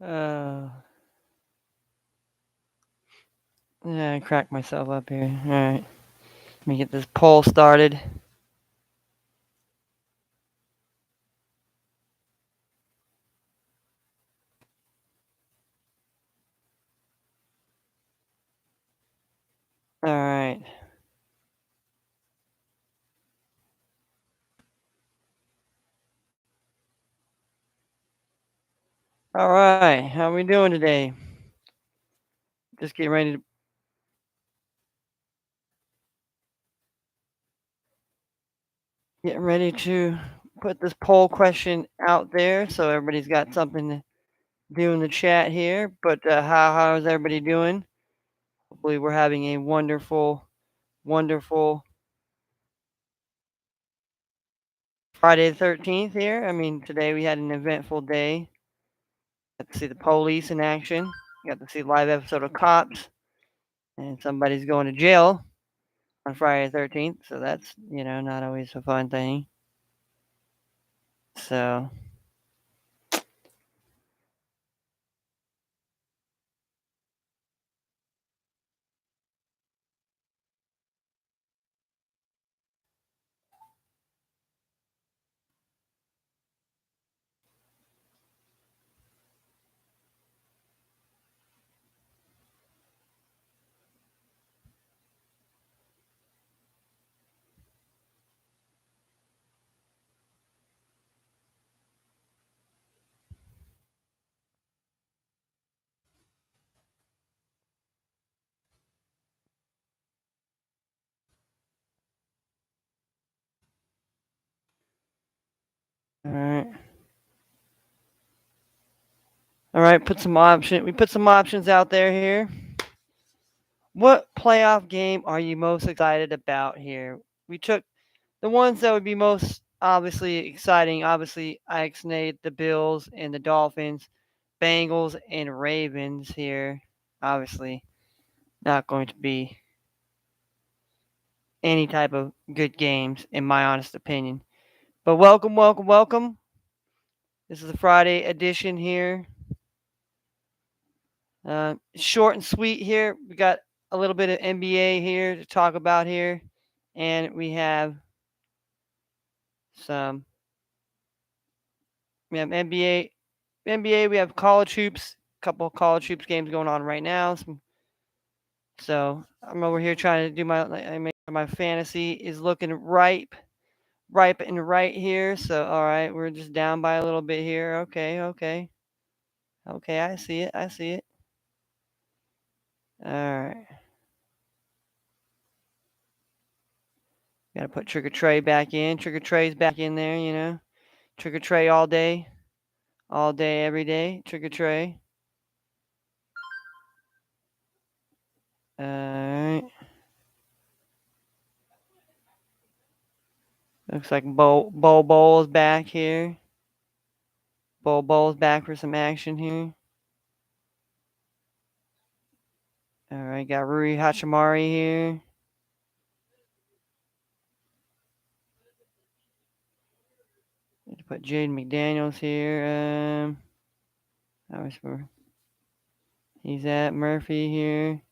Uh, yeah, I cracked myself up here. All right, let me get this poll started. All right. All right. How we doing today? Just getting ready to put this poll question out there, so everybody's got something to do in the chat here. But how's everybody doing? Hopefully, we're having a wonderful Friday the 13th here. I mean, today we had an eventful day. Got to see the police in action. Got to see a live episode of Cops, and somebody's going to jail on Friday the 13th. So that's not always a fun thing. So all right. All right, we put some options out there here. What playoff game are you most excited about here? We took the ones that would be most obviously exciting. Obviously, I ixnayed the Bills and the Dolphins, Bengals and Ravens here. Obviously, not going to be any type of good games, in my honest opinion. But welcome. This is the Friday edition here. Short and sweet here. We got a little bit of NBA here to talk about here, and we have some. We have NBA. We have college hoops. A couple of college hoops games going on right now. So I'm over here trying to do my fantasy is looking ripe and right here. So all right, we're just down by a little bit here. Okay. I see it. All right. Got to put Trigger Tray back in. Trigger Tray's back in there. Trigger Tray all day, every day. Trigger Tray. All right. Looks like Bowl is back here. Bowl is back for some action here. All right, got Rui Hachimari here. Need to put Jaden McDaniels here. That was for he's at Murphy here.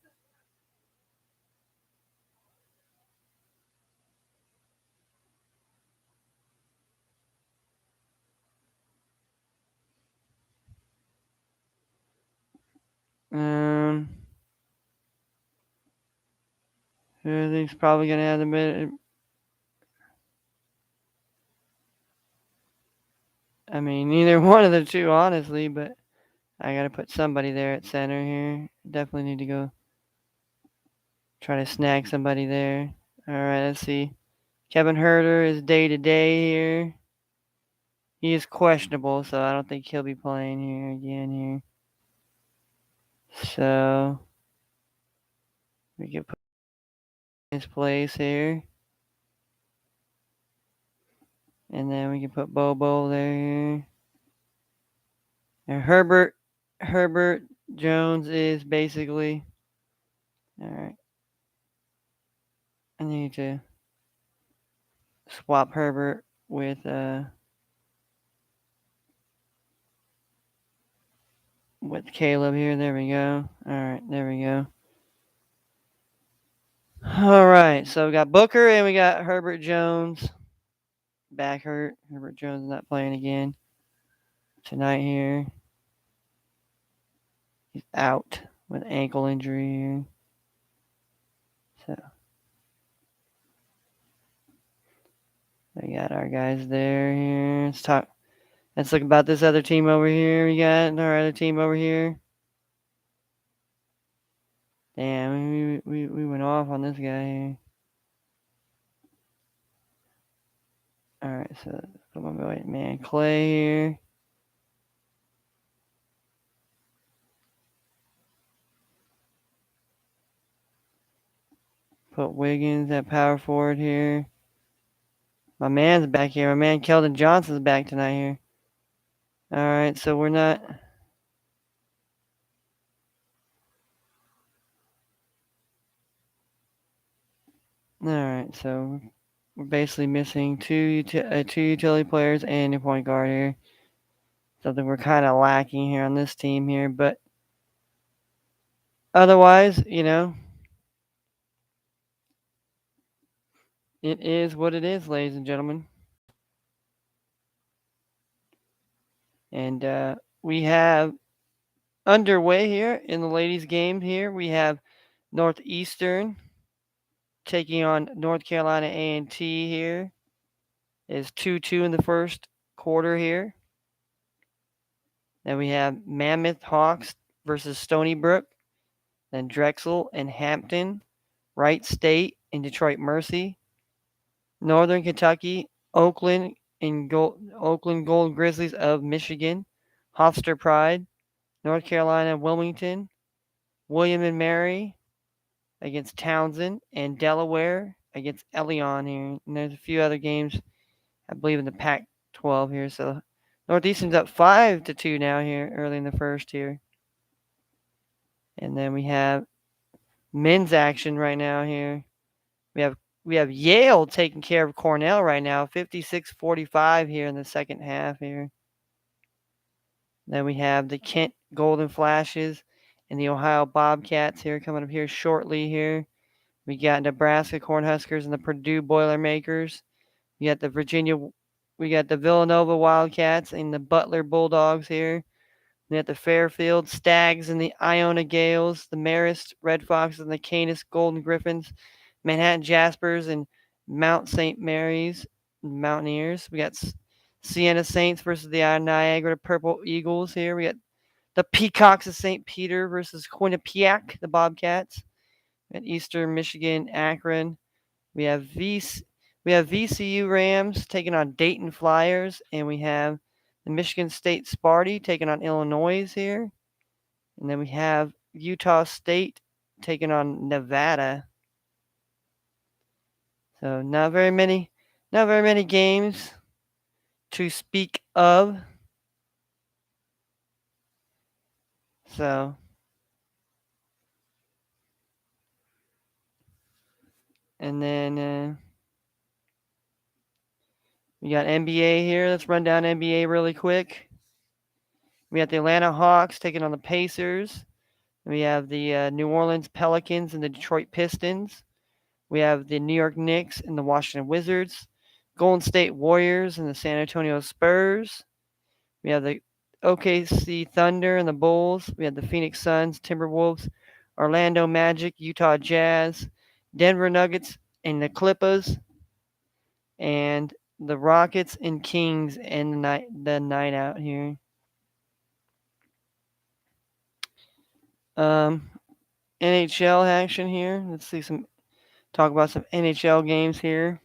Um, who I think's probably gonna have the bit. I mean, neither one of the two, honestly, but I gotta put somebody there at center here. Definitely need to go try to snag somebody there. All right, let's see. Kevin Herter is day to day here. He is questionable, so I don't think he'll be playing here again here. So we can put his place here. And then we can put Bobo there. And Herbert Jones is basically all right. I need to swap Herbert with Caleb here. There we go. All right, there we go. All right, so we got Booker and we got Herbert Jones. Back hurt. Herbert Jones not playing again tonight here. He's out with ankle injury here. So we got our guys there here. Let's look about this other team over here. We got our other team over here. Damn, we went off on this guy here. All right, so come on, wait, man, Clay here. Put Wiggins at power forward here. My man's back here. My man Keldon Johnson's back tonight here. All right, so we're not. All right, so we're basically missing two utility players and a point guard here. Something we're kind of lacking here on this team here, but otherwise, it is what it is, ladies and gentlemen. And we have underway here in the ladies' game here. We have Northeastern taking on North Carolina A&T here. It's 2-2 in the first quarter here. Then we have Mammoth Hawks versus Stony Brook. Then Drexel and Hampton. Wright State and Detroit Mercy. Northern Kentucky, Oakland Oakland Gold Grizzlies of Michigan. Hofstra Pride. North Carolina Wilmington. William and Mary against Townsend, and Delaware against Elion here. And there's a few other games, I believe, in the Pac-12 here. So Northeastern's up 5-2 now here early in the first here. And then we have men's action right now here. We have Yale taking care of Cornell right now, 56-45 here in the second half here. Then we have the Kent Golden Flashes and the Ohio Bobcats here coming up here shortly here. We got Nebraska Cornhuskers and the Purdue Boilermakers. We got the Villanova Wildcats and the Butler Bulldogs here. We got the Fairfield Stags and the Iona Gales, the Marist Red Foxes and the Canis Golden Griffins, Manhattan Jaspers and Mount St. Mary's Mountaineers. We got Siena Saints versus the Niagara Purple Eagles here. We got the Peacocks of St. Peter versus Quinnipiac, the Bobcats. At Eastern Michigan, Akron. We have VCU Rams taking on Dayton Flyers, and we have the Michigan State Sparty taking on Illinois here. And then we have Utah State taking on Nevada. So not very many games to speak of. So and then we got NBA here. Let's run down NBA really quick. We got the Atlanta Hawks taking on the Pacers. We have the New Orleans Pelicans and the Detroit Pistons. We have the New York Knicks and the Washington Wizards. Golden State Warriors and the San Antonio Spurs. We have the OKC Thunder and the Bulls. We have the Phoenix Suns, Timberwolves, Orlando Magic, Utah Jazz, Denver Nuggets, and the Clippers. And the Rockets and Kings end the night out here. NHL action here. Let's talk about some NHL games here.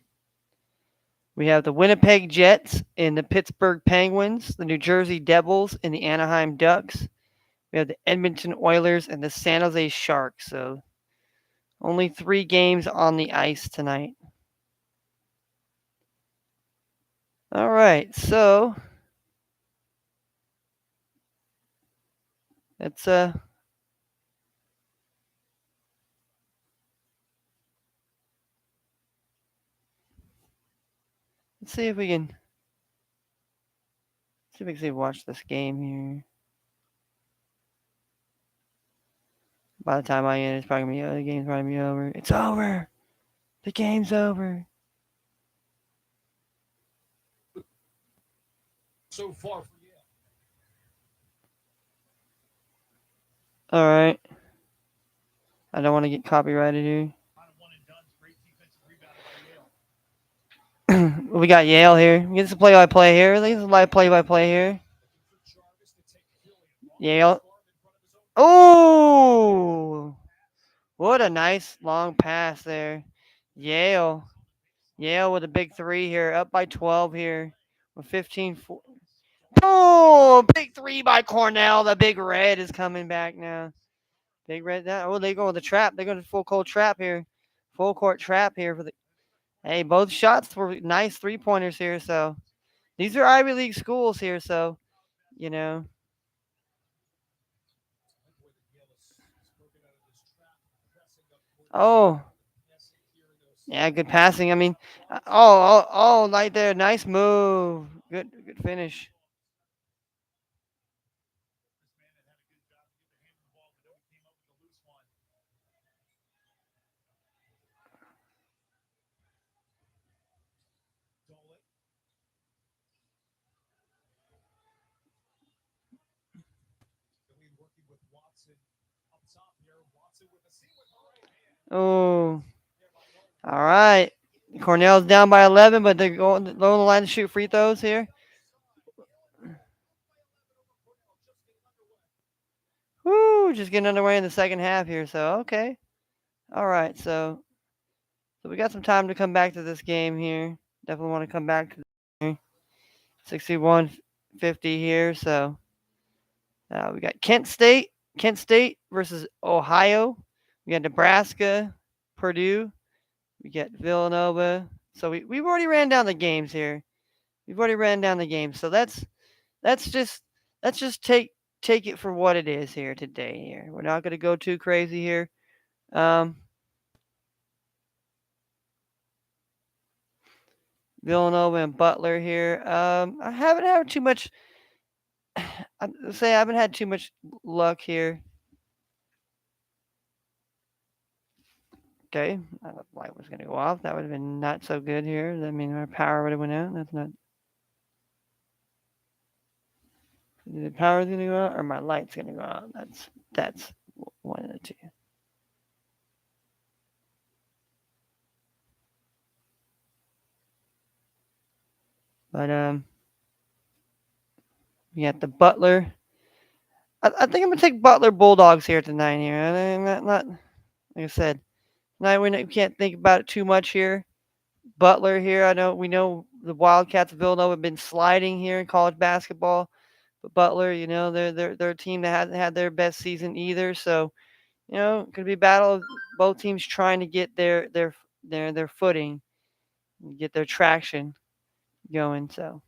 We have the Winnipeg Jets and the Pittsburgh Penguins, the New Jersey Devils and the Anaheim Ducks. We have the Edmonton Oilers and the San Jose Sharks. So only 3 games on the ice tonight. All right, so let's see if we can watch this game here. By the time I end, it's probably gonna be the game's probably gonna be over. It's over. The game's over. So far for you. All right. I don't want to get copyrighted here. Kind of one and done. Great defensive rebounding by Yale. We got Yale here. We get some play-by-play here. Let's get some play-by-play here. Looking for Jarvis to take Killian. Yale. In front of his own. Oh, what a nice long pass there. Yale. Yale with a big three here. Up by 12 here. With 15. Oh, big three by Cornell. The big red is coming back now. Big red down. Oh, they go with the trap. They're going to full court trap here. Full court trap here for the. Hey, both shots were nice 3-pointers here. So these are Ivy League schools here. So, you know. Oh, yeah, good passing. I mean, right there. Nice move. Good finish. Oh, all right. Cornell's down by 11, but they're going on the line to shoot free throws here. Woo, just getting underway in the second half here. So, okay. All right. So we got some time to come back to this game here. Definitely want to come back to this here. 61-50 here. So we got Kent State versus Ohio. We got Nebraska, Purdue. We got Villanova. So we've already ran down the games here. We've already ran down the games. So let's just take it for what it is here today. Here we're not going to go too crazy here. Villanova and Butler here. I haven't had too much. I haven't had too much luck here. Okay, the light was gonna go off. That would have been not so good here. I mean, our power would have went out. That's not. The power's gonna go out, or my light's gonna go out. That's one of the two. But we got the Butler. I think I'm gonna take Butler Bulldogs here tonight. Here, not like I said. Tonight we can't think about it too much here. Butler here. We know the Wildcats of Villanova have been sliding here in college basketball, but Butler, they're a team that hasn't had their best season either. So, it could be a battle of both teams trying to get their footing, get their traction going. So,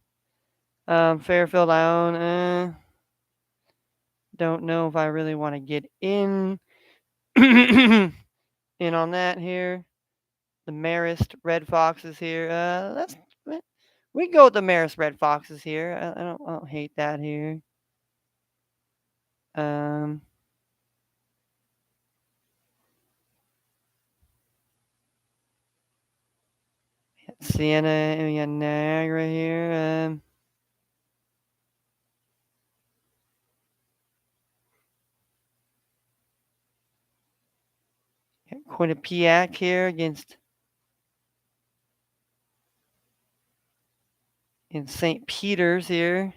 Fairfield, I own. Don't know if I really want to get in in on that here. The Marist Red Foxes here. We can go with the Marist Red Foxes here. I don't hate that here. Um, Sienna and we got Niagara here. Quinnipiac here against in St. Peter's here.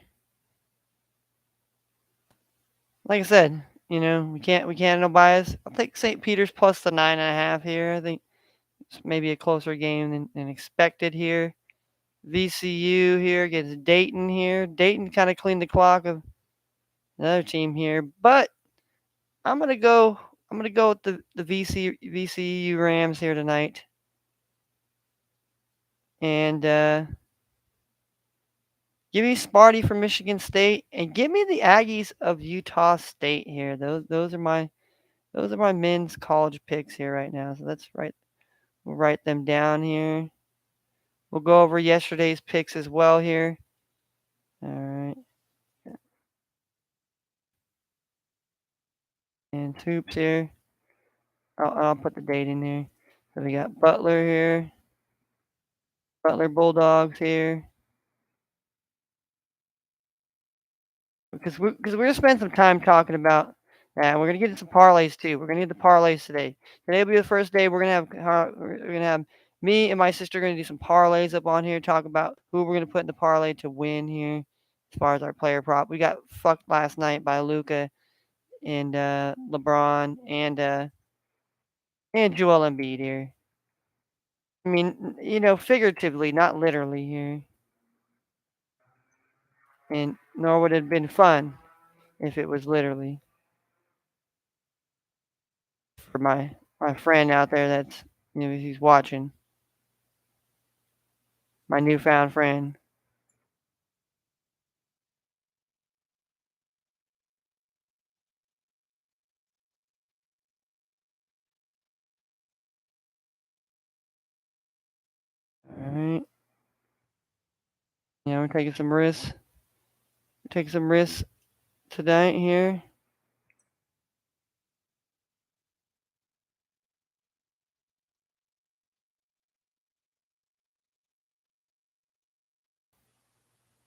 Like I said, we can't no bias. I'll take St. Peter's plus the 9.5 here. I think it's maybe a closer game than expected here. VCU here against Dayton here. Dayton kind of cleaned the clock of another team here, but I'm gonna go with the VCU Rams here tonight, and give me Sparty from Michigan State, and give me the Aggies of Utah State here. Those are my men's college picks here right now. So we'll write them down here. We'll go over yesterday's picks as well here. All right. And Toops here. I'll put the date in there. So we got Butler here. Butler Bulldogs here. Because we're gonna spend some time talking about that. We're gonna get into some parlays too. We're gonna get the parlays today. Today will be the first day. We're gonna have me and my sister gonna do some parlays up on here. Talk about who we're gonna put in the parlay to win here. As far as our player prop, we got fucked last night by Luka and LeBron and Joel Embiid here. I mean, figuratively, not literally here. And nor would it have been fun if it was literally. For my friend out there that's he's watching, my newfound friend. All right, yeah, we're taking some risks. Take some risks tonight here.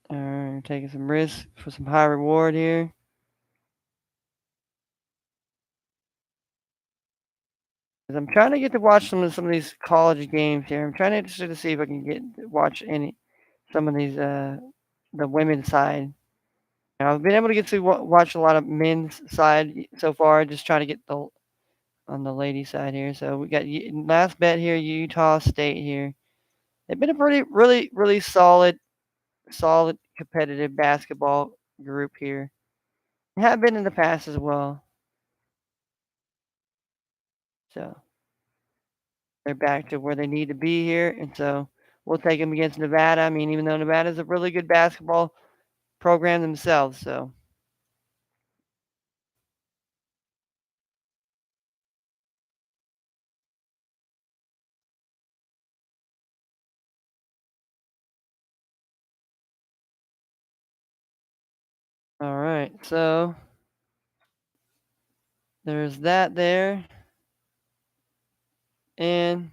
All right, taking some risks for some high reward here. 'Cause I'm trying to get to watch some of these college games here. I'm trying to see if I can get to watch some of these the women's side. I've been able to get to watch a lot of men's side so far. Just trying to get the on the ladies side here. So we got last bet here, Utah State here. They've been a pretty, really, really solid competitive basketball group here. They have been in the past as well. So they're back to where they need to be here, and so we'll take them against Nevada. I mean, even though Nevada's a really good basketball program themselves, so. All right, so there's that there, and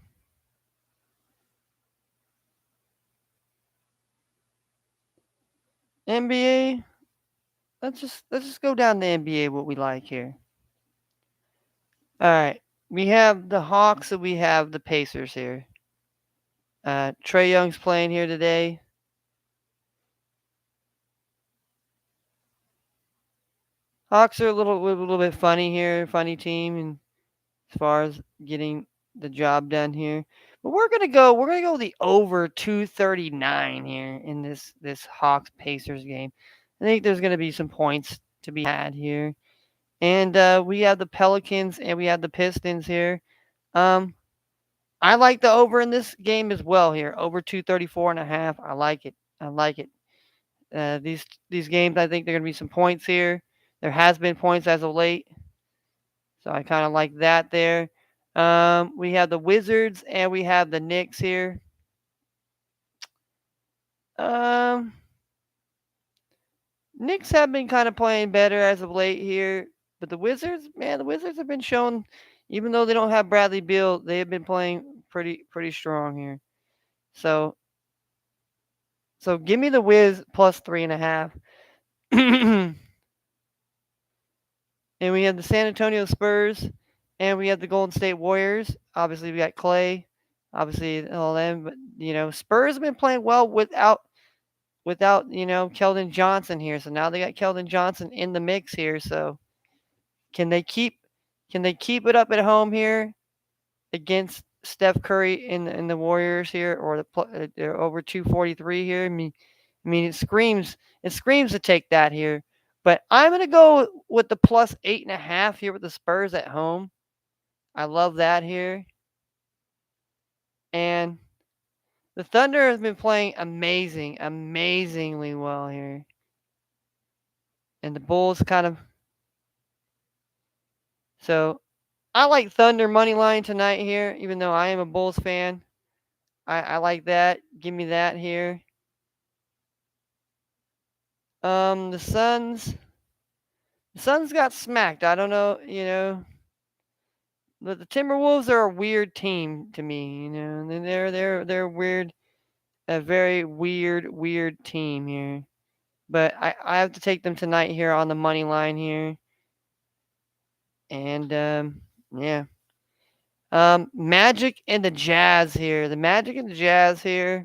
NBA. Let's just go down the NBA what we like here. All right, we have the Hawks and we have the Pacers here. Trey Young's playing here today. Hawks are a little bit funny here, funny team, and as far as getting the job done here. But we're gonna go the over 239 here in this Hawks Pacers game. I think there's gonna be some points to be had here. And we have the Pelicans and we have the Pistons here. Um, I like the over in this game as well here. Over 234 and a half. I like it. I like it. These games, I think there are gonna be some points here. There has been points as of late, so I kind of like that there. We have the Wizards and we have the Knicks here. Um, Knicks have been kind of playing better as of late here, but the Wizards, man, the Wizards have been showing, even though they don't have Bradley Beal, they have been playing pretty strong here. So give me the Wiz plus 3.5. And we have the San Antonio Spurs, and we have the Golden State Warriors. Obviously, we got Clay, obviously all them, but Spurs have been playing well without Keldon Johnson here. So now they got Keldon Johnson in the mix here. So can they keep it up at home here against Steph Curry in the Warriors here, or they're over 243 here? I mean, it screams to take that here. But I'm gonna go with the plus 8.5 here with the Spurs at home. I love that here. And the Thunder has been playing amazingly well here. And the Bulls kind of. So I like Thunder money line tonight here, even though I am a Bulls fan. I like that. Give me that here. The Suns got smacked. I don't know. But the Timberwolves are a weird team to me, you know. And they're weird, a very weird team here. But I have to take them tonight here on the money line here. And yeah. Magic and the Jazz here. The Magic and the Jazz here.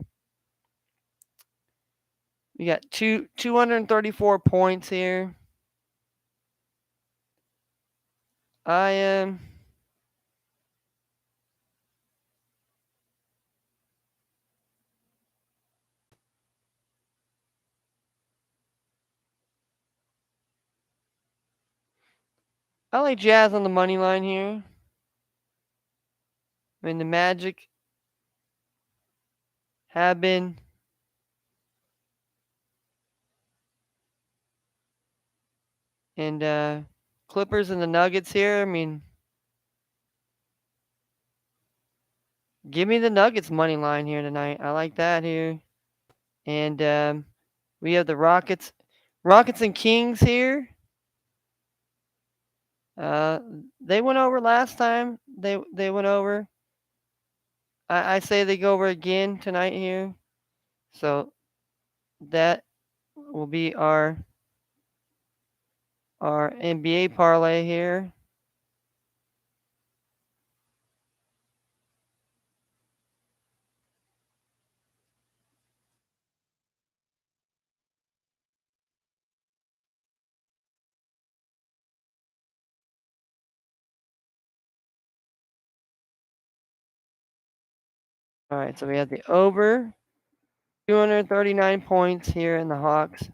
We got 234 points here. I am I like Jazz on the money line here. I mean the Magic have been and Clippers and the Nuggets here. I mean, give me the Nuggets money line here tonight. I like that here. And we have the Rockets and Kings here. Uh, they went over last time. They went over. I say they go over again tonight here. So that will be our NBA parlay here. All right, so we have the over 239 points here in the Hawks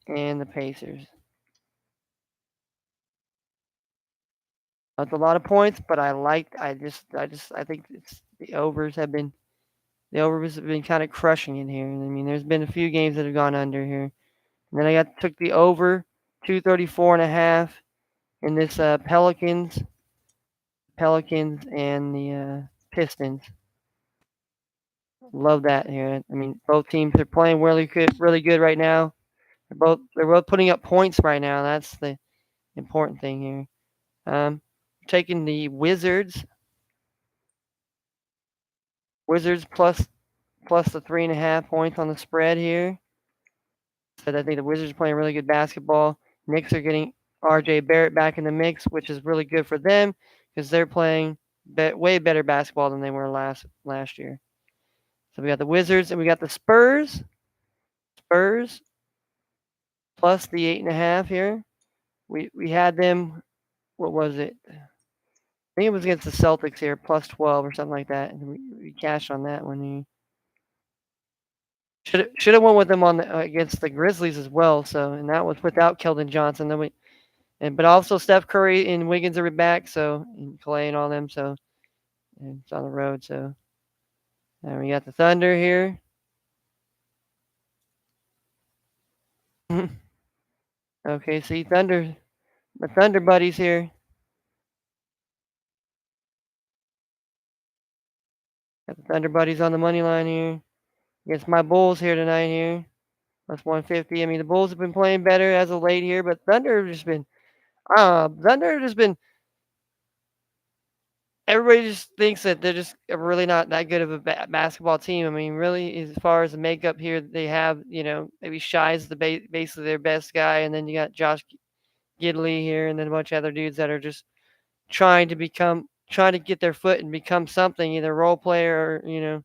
and the Pacers. That's a lot of points, but I think it's the overs have been kind of crushing it here. I mean, there's been a few games that have gone under here. And then took the over 234 and a half in this Pelicans and the Pistons. Love that here. I mean, both teams are playing really good right now. They're both putting up points right now. That's the important thing here. Taking the Wizards plus the 3.5 points on the spread here. Said I think the Wizards are playing really good basketball. Knicks are getting R.J. Barrett back in the mix, which is really good for them because they're playing way better basketball than they were last year. So we got the Wizards and we got the Spurs. Spurs plus the 8.5 here. We had them. What was it? I think it was against the Celtics here, plus 12 or something like that, and we cashed on that one. Should have went with them on against the Grizzlies as well. So and that was without Keldon Johnson. But also Steph Curry and Wiggins are back. So and Clay and all them. So and it's on the road. So and we got the Thunder here. Okay, see the Thunder buddies here. Got the Thunder buddies on the money line here against my Bulls here tonight here. Plus 150. I mean the Bulls have been playing better as of late here, but Thunder have just been everybody just thinks that they're just really not that good of a basketball team. I mean, really, as far as the makeup here, they have, maybe Shy's basically their best guy, and then you got Josh Gidley here, and then a bunch of other dudes that are just trying to get their foot and become something, either role player or.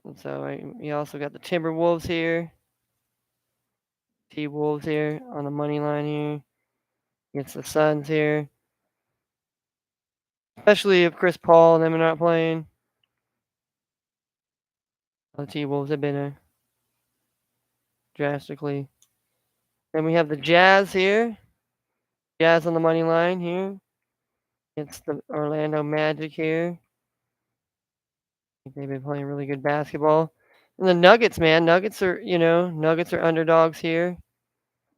And so we also got the Timberwolves here, T-Wolves here on the money line here against the Suns here. Especially if Chris Paul and them are not playing. The T-Wolves have been drastically. Then we have the Jazz here. Jazz on the money line here. It's the Orlando Magic here. They've been playing really good basketball. And the Nuggets, man. Nuggets are underdogs here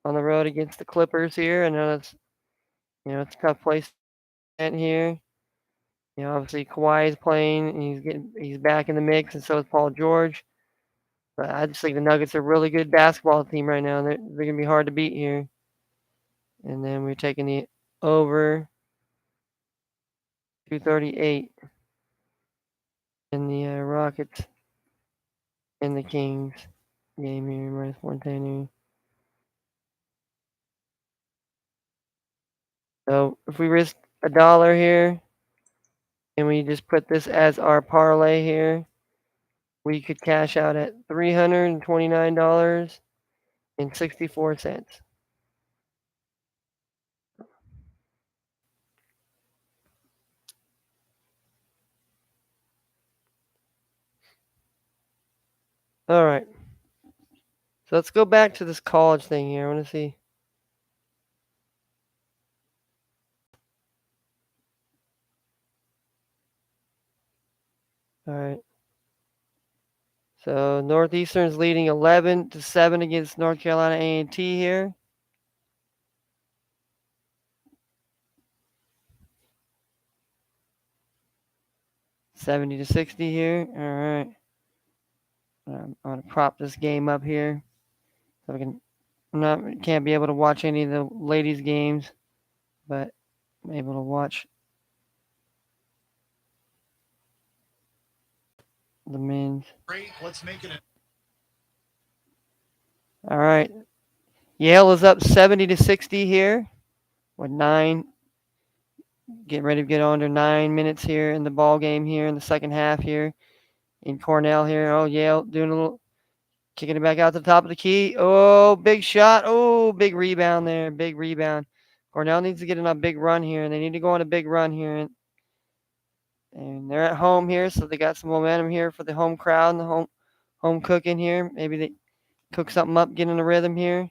on the road against the Clippers here. I know it's a tough place in here. Obviously Kawhi is playing and he's back in the mix, and so is Paul George. But I just think the Nuggets are a really good basketball team right now. They're going to be hard to beat here. And then we're taking the over 238 in the Rockets and the Kings game here, minus 110 here. So if we risk $1 here, and we just put this as our parlay here, we could cash out at $329.64. All right. So let's go back to this college thing here. I want to see. All right. So Northeastern's leading 11-7 against North Carolina A&T here. $70-60 here. All right. I'm gonna prop this game up here, so can't be able to watch any of the ladies' games, but I'm able to watch the men's. Great. Let's make it. All right. Yale is up 70-60 here with getting ready to get under 9 minutes here in the ball game here in the second half here in Cornell here. Oh, Yale doing a little kicking it back out to the top of the key. Oh, big shot. Oh, big rebound there. Big rebound. Cornell needs to get on a big run here. They need to go on a big run here. And they're at home here, so they got some momentum here for the home crowd and the home cooking here. Maybe they cook something up, get in a rhythm here.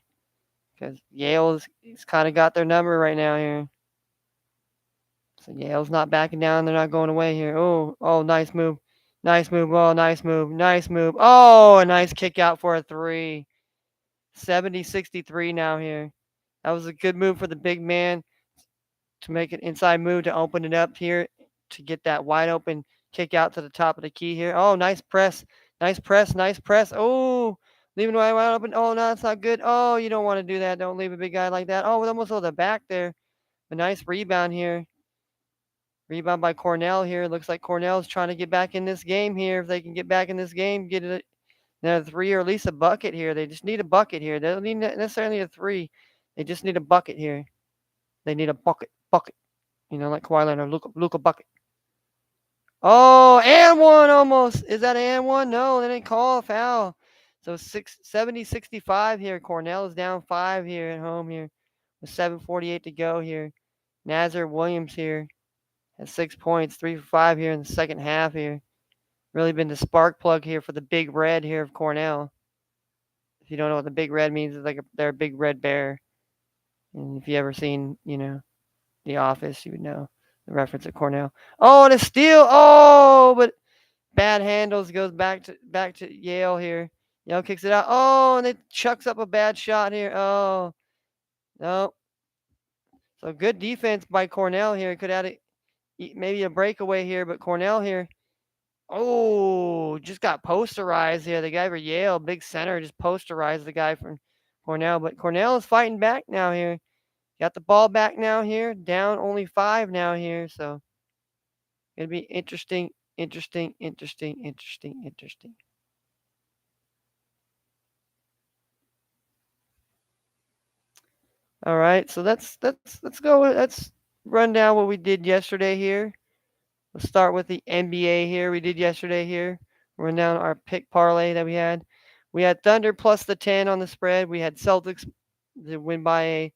Because Yale's kind of got their number right now here. So Yale's not backing down. They're not going away here. Oh, nice move. Nice move. Oh, nice move. Nice move. Oh, a nice kick out for a three. 70-63 now here. That was a good move for the big man to make an inside move to open it up here to get that wide open kick out to the top of the key here. Oh, nice press. Nice press. Nice press. Oh, leaving wide open. Oh, no, that's not good. Oh, you don't want to do that. Don't leave a big guy like that. Oh, it almost hold the back there. A nice rebound here. Rebound by Cornell here. Looks like Cornell's trying to get back in this game here. If they can get back in this game, get it another three or at least a bucket here. They just need a bucket here. They don't need necessarily a three. They just need a bucket here. They need a bucket. Like Kawhi Leonard, Luka bucket. Oh, and one almost. Is that an and one? No, they didn't call a foul. So 70-65 here. Cornell is down 5 here at home here with 7:48 to go here. Nazar Williams here has 6 points, 3 for 5 here in the second half here. Really been the spark plug here for the Big Red here of Cornell. If you don't know what the Big Red means, it's like they're a big red bear. And if you ever seen, The Office, you would know the reference at Cornell. Oh, and a steal. Oh, but bad handles goes back to Yale here. Yale kicks it out. Oh, and it chucks up a bad shot here. Oh, no. So good defense by Cornell here. Could add maybe a breakaway here, but Cornell here. Oh, just got posterized here. The guy for Yale, big center, just posterized the guy from Cornell. But Cornell is fighting back now here. Got the ball back now here. Down only 5 now here. So it'll be interesting. All right. So let's go. Let's run down what we did yesterday here. Let's start with the NBA here. We did yesterday here. Run down our pick parlay that we had. We had Thunder plus the 10 on the spread. We had Celtics to win by a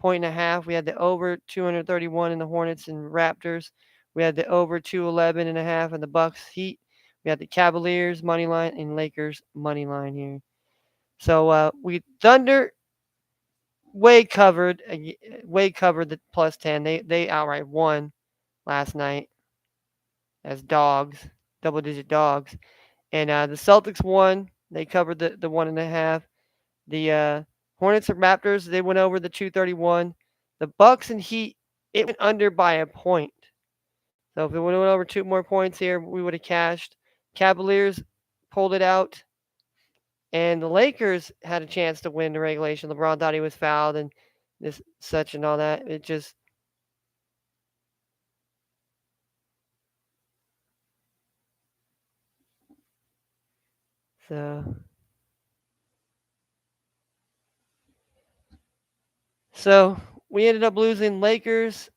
point and a half. We had the over 231 in the Hornets and Raptors. We had the over 211 and a half in the Bucks Heat. We had the Cavaliers money line and Lakers money line here. So we Thunder way covered the plus 10. They outright won last night as dogs, double-digit dogs. And the Celtics won. They covered the 1.5. The Hornets and Raptors, they went over the 231. The Bucks and Heat, it went under by a point. So if it went over 2 more points here, we would have cashed. Cavaliers pulled it out. And the Lakers had a chance to win the regulation. LeBron thought he was fouled and this such and all that. It just so so we ended up losing the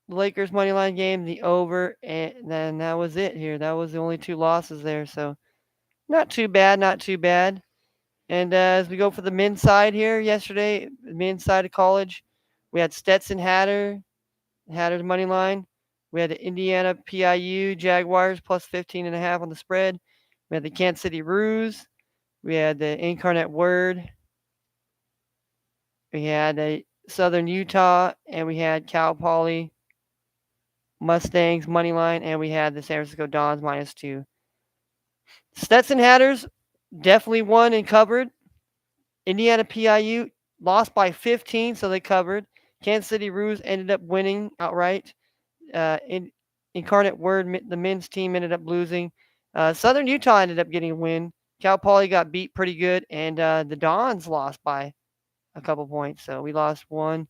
Lakers money line game, the over, and then that was it here. That was the only two losses there. So not too bad, not too bad. And as we go for the men's side here yesterday, men's side of college, we had Stetson Hatter's money line. We had the Indiana PIU Jaguars plus 15.5 on the spread. We had the Kansas City Roos. We had the Incarnate Word. We had the Southern Utah, and we had Cal Poly Mustangs money line, and we had the San Francisco Dons -2. Stetson Hatters definitely won and covered. Indiana PIU lost by 15, so they covered. Kansas City Roos ended up winning outright. Incarnate Word, the men's team, ended up losing. Southern Utah ended up getting a win. Cal Poly got beat pretty good, and the Dons lost by a couple points. So we lost 1,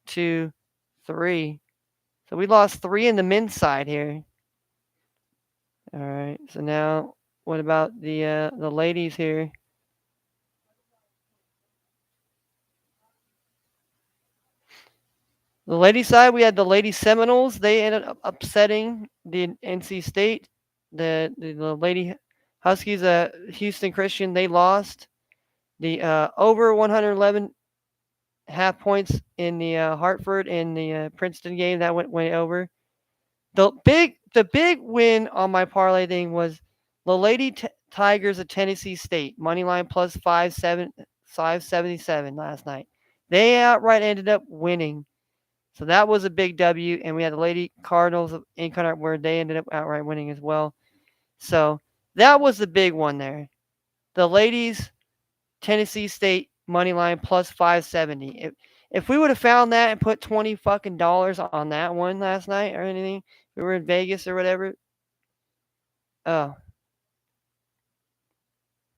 2, 3. So we lost 3 in the men's side here. All right. So now, what about the ladies here? The ladies side, we had the Lady Seminoles. They ended up upsetting the NC State. The Lady Huskies, Houston Christian, they lost. The over 111 half points in the Hartford and the Princeton game that went over. The big win on my parlay thing was the Lady Tigers of Tennessee State money line plus 577 last night. They outright ended up winning. So that was a big W, and we had the Lady Cardinals of Incarnate Word. They ended up outright winning as well. So that was the big one there. The ladies, Tennessee State money line plus 570. If we would have found that and put 20 fucking dollars on that one last night or anything, we were in Vegas or whatever. Oh,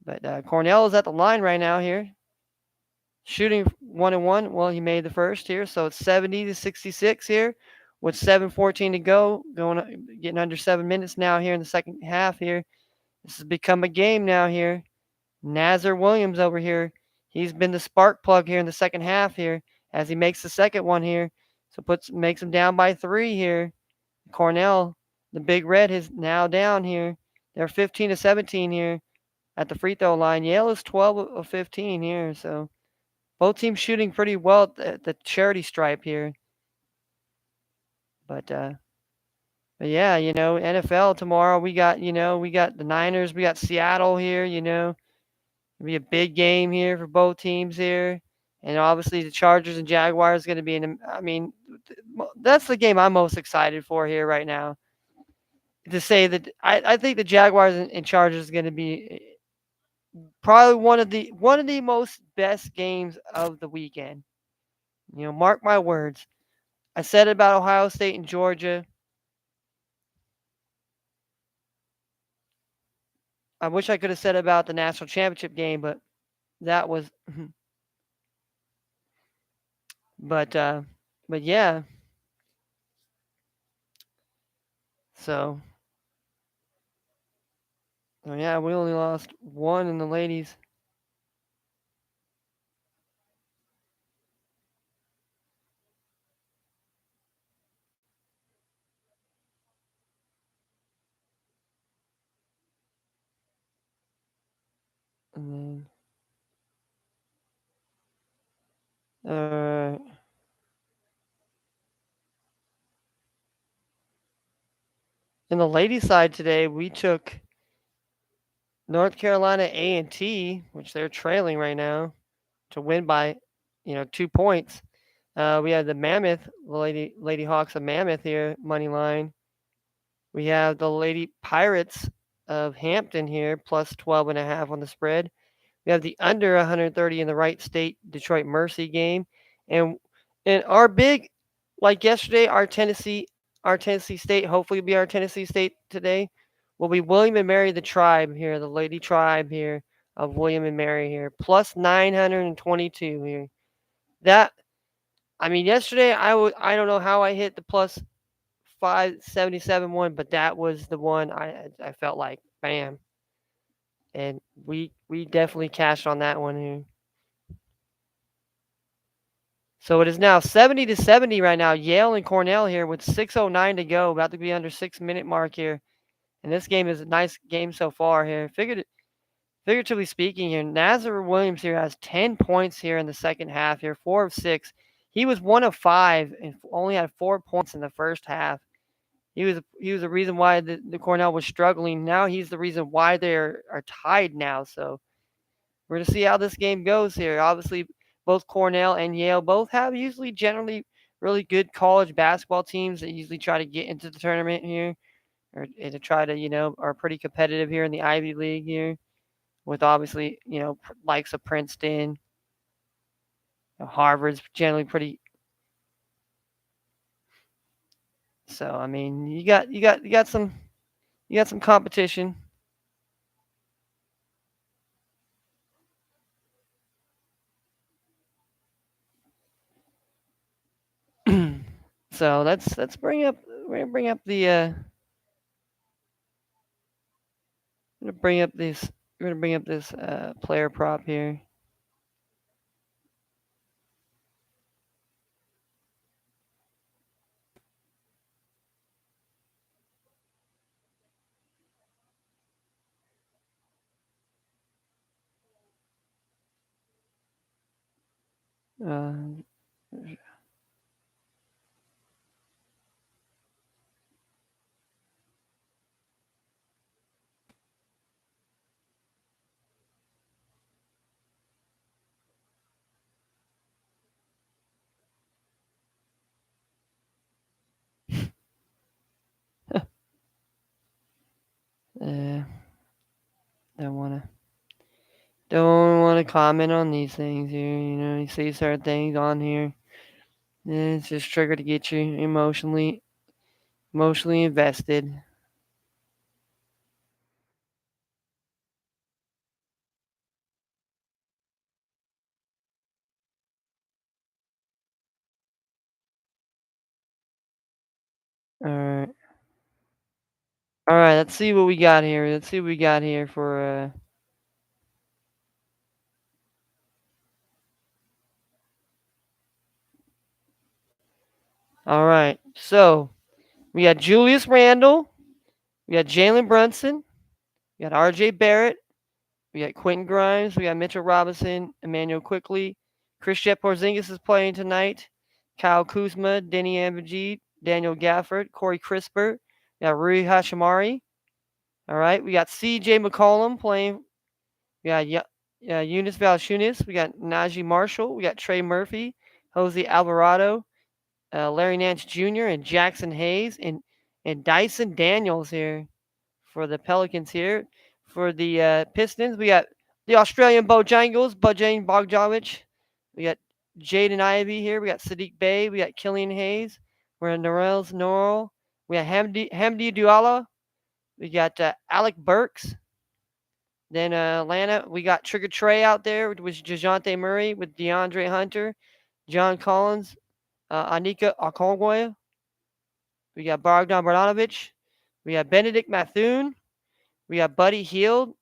but Cornell is at the line right now here, shooting 1-1. Well, he made the first here, so it's 70-66 here, with 7:14 to go, getting under 7 minutes now here in the second half here. This has become a game now here. Nazar Williams over here, he's been the spark plug here in the second half here as he makes the second one here. So makes him down by 3 here. Cornell, the Big Red, is now down here. They're 15-17 here at the free throw line. Yale is 12 of 15 here. So both teams shooting pretty well at the charity stripe here. But yeah, NFL tomorrow. We got the Niners. We got Seattle here. It'll be a big game here for both teams here. And obviously the Chargers and Jaguars going to be that's the game I'm most excited for here right now. To say that I think the Jaguars and Chargers is going to be probably one of the most best games of the weekend. Mark my words. I said it about Ohio State and Georgia. I wish I could have said about the national championship game, but that was but yeah. So yeah, we only lost 1 in the ladies. And then in the ladies side today, we took North Carolina A&T, which they're trailing right now, to win by 2 points. We have the Mammoth, the Lady Hawks of Mammoth here, money line. We have the Lady Pirates of Hampton here, plus 12.5 on the spread. We have the under 130 in the Wright State Detroit Mercy game. And our big, like yesterday, our Tennessee State, hopefully will be our Tennessee State today, will be William and Mary the Tribe here, the Lady Tribe here of William and Mary here. Plus 922 here. That, I mean, yesterday I don't know how I hit the plus 577 one, but that was the one I felt like bam. And we definitely cashed on that one here. So it is now 70-70 right now. Yale and Cornell here with 6:09 to go, about to be under 6 minute mark here. And this game is a nice game so far here. Figuratively speaking here, Nazar Williams here has 10 points here in the second half here, 4 of 6. He was 1 of 5 and only had 4 points in the first half. He was the reason why the Cornell was struggling. Now he's the reason why they are tied now. So we're going to see how this game goes here. Obviously, both Cornell and Yale both have usually generally really good college basketball teams that usually try to get into the tournament here, or to try to, are pretty competitive here in the Ivy League here, with obviously, likes of Princeton. Harvard's generally pretty. So I mean, you got some competition. So let's bring up the we're gonna bring up this player prop here. Uh, uh, don't wanna comment on these things here. You see certain things on here. It's just triggered to get you emotionally invested. All right. All right, let's see what we got here. Let's see what we got here for all right. So we got Julius Randle, we got Jalen Brunson, we got RJ Barrett, we got Quentin Grimes, we got Mitchell Robinson, Emmanuel Quickly, Kristaps Porzingis is playing tonight, Kyle Kuzma, Denny Abdij, Daniel Gafford, Corey Crisper, we got Rui Hashimari. All right, we got C.J. McCollum playing. We got Eunice Valanciunas. We got Najee Marshall. We got Trey Murphy, Jose Alvarado, Larry Nance Jr. and Jackson Hayes and Dyson Daniels here for the Pelicans here. For the Pistons, we got the Australian Bojan Bogdanovic. We got Jaden Ivey here. We got Sadiq Bey. We got Killian Hayes. We're at Norrell's Norrell. We got Hamdi Duala. We got Alec Burks. Then Atlanta, we got Trigger Trey out there with DeJounte Murray, with DeAndre Hunter, John Collins, Anika Okongwu. We got Bogdan Bogdanovic. We got Benedict Mathune. We got Buddy Hield.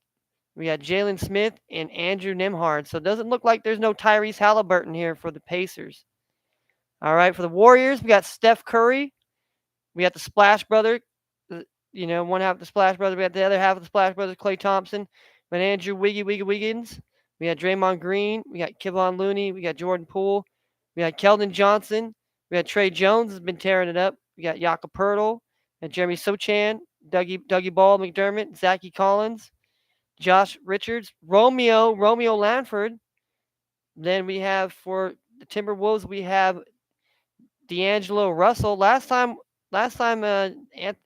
We got Jalen Smith and Andrew Nembhard. So it doesn't look like there's no Tyrese Halliburton here for the Pacers. All right, for the Warriors, we got Steph Curry. We got the Splash Brother. One half of the Splash Brother. We got the other half of the Splash Brothers, Klay Thompson. We got Andrew Wiggins. We got Draymond Green. We got Kevon Looney. We got Jordan Poole. We got Keldon Johnson. We got Trey Jones has been tearing it up. We got Jakob Poeltl and Jeremy Sochan, Dougie Ball, McDermott, Zachy Collins, Josh Richards, Romeo Lanford. Then we have for the Timberwolves, we have D'Angelo Russell. Last time, Anthony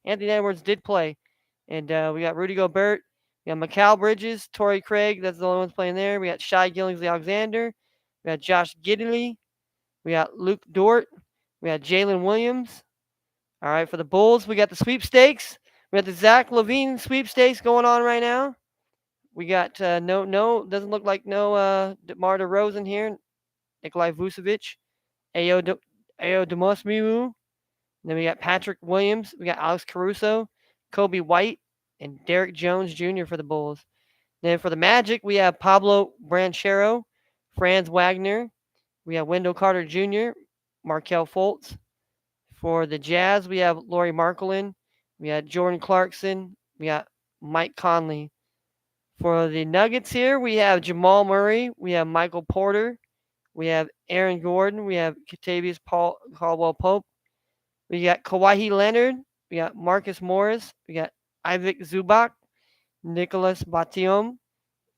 Edwards did play, and we got Rudy Gobert. We got Mikal Bridges, Torrey Craig. That's the only ones playing there. We got Shai Gilgeous-Alexander. We got Josh Giddey. We got Luke Dort. We got Jalen Williams. All right, for the Bulls, we got the sweepstakes. We got the Zach LaVine sweepstakes going on right now. We got no doesn't look like no DeMar DeRozan here. Nikolai Vucevic, Ayo De, Ayo Demosmiu. Then we got Patrick Williams. We got Alex Caruso, Kobe White, and Derek Jones Jr. for the Bulls. Then for the Magic, we have Pablo Branchero, Franz Wagner. We have Wendell Carter Jr., Markel Fultz. For the Jazz, we have Laurie Marklin. We got Jordan Clarkson. We got Mike Conley. For the Nuggets here, we have Jamal Murray. We have Michael Porter. We have Aaron Gordon. We have Katavius Caldwell Pope. We got Kawhi Leonard. We got Marcus Morris. We got Ivic Zubac, Nicholas Batum,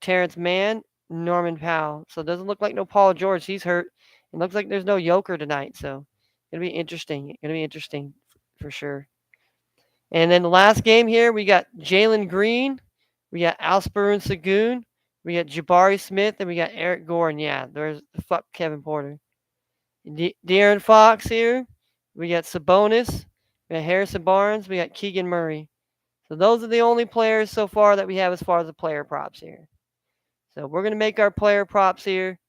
Terrence Mann, Norman Powell. So it doesn't look like no Paul George. He's hurt. It looks like there's no Joker tonight. So it'll be interesting. It'll be interesting for sure. And then the last game here, we got Jalen Green. We got Alsperen Sagoon. We got Jabari Smith. And we got Eric Gordon. Yeah, there's fuck Kevin Porter. De'Aaron Fox here. We got Sabonis. We got Harrison Barnes. We got Keegan Murray. So those are the only players so far that we have as far as the player props here. So we're going to make our player props here.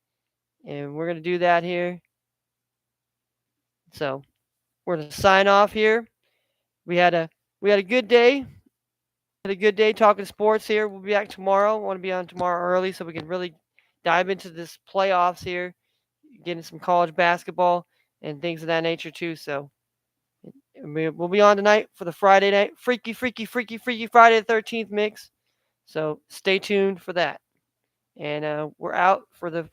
And we're going to do that here. So we're going to sign off here. We had a good day. Had a good day talking sports here. We'll be back tomorrow. I want to be on tomorrow early so we can really dive into this playoffs here, getting some college basketball and things of that nature too. So we'll be on tonight for the Friday night freaky Friday the 13th mix. So stay tuned for that. And we're out for the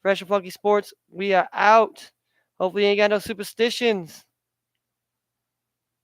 Fresh and Funky Sports. We are out. Hopefully you ain't got no superstitions.